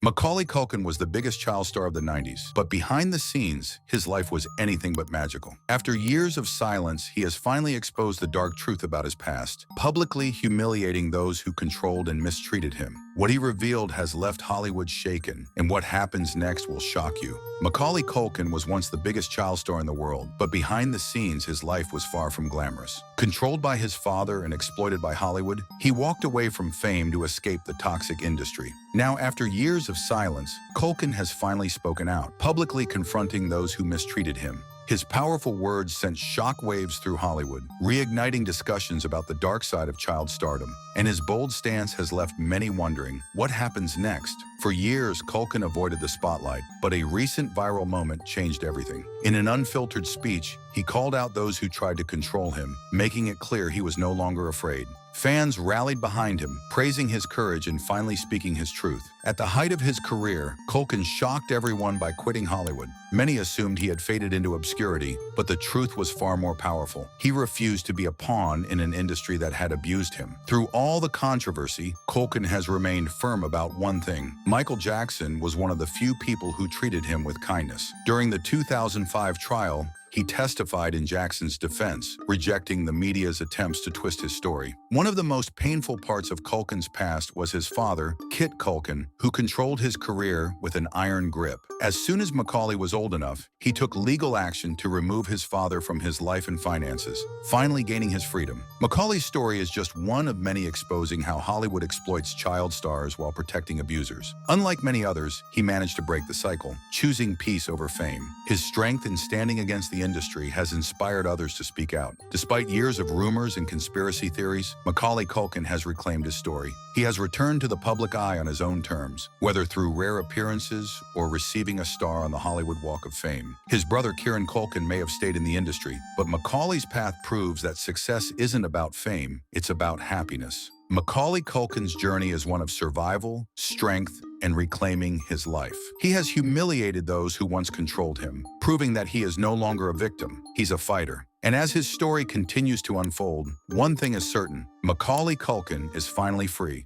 Macaulay Culkin was the biggest child star of the 90s, but behind the scenes, his life was anything but magical. After years of silence, he has finally exposed the dark truth about his past, publicly humiliating those who controlled and mistreated him. What he revealed has left Hollywood shaken, and what happens next will shock you. Macaulay Culkin was once the biggest child star in the world, but behind the scenes, his life was far from glamorous. Controlled by his father and exploited by Hollywood, he walked away from fame to escape the toxic industry. Now, after years of silence, Culkin has finally spoken out, publicly confronting those who mistreated him. His powerful words sent shockwaves through Hollywood, reigniting discussions about the dark side of child stardom. And his bold stance has left many wondering, what happens next? For years, Culkin avoided the spotlight, but a recent viral moment changed everything. In an unfiltered speech, he called out those who tried to control him, making it clear he was no longer afraid. Fans rallied behind him, praising his courage and finally speaking his truth. At the height of his career, Culkin shocked everyone by quitting Hollywood. Many assumed he had faded into obscurity, but the truth was far more powerful. He refused to be a pawn in an industry that had abused him. Through all the controversy, Culkin has remained firm about one thing. Michael Jackson was one of the few people who treated him with kindness. During the 2005 trial, he testified in Jackson's defense, rejecting the media's attempts to twist his story. One of the most painful parts of Culkin's past was his father, Kit Culkin, who controlled his career with an iron grip. As soon as Macaulay was old enough, he took legal action to remove his father from his life and finances, finally gaining his freedom. Macaulay's story is just one of many exposing how Hollywood exploits child stars while protecting abusers. Unlike many others, he managed to break the cycle, choosing peace over fame. His strength in standing against the industry has inspired others to speak out. Despite years of rumors and conspiracy theories, Macaulay Culkin has reclaimed his story. He has returned to the public eye on his own terms, whether through rare appearances or receiving a star on the Hollywood Walk of Fame. His brother Kieran Culkin may have stayed in the industry, but Macaulay's path proves that success isn't about fame, it's about happiness. Macaulay Culkin's journey is one of survival, strength, and reclaiming his life. He has humiliated those who once controlled him, proving that he is no longer a victim, he's a fighter. And as his story continues to unfold, one thing is certain, Macaulay Culkin is finally free.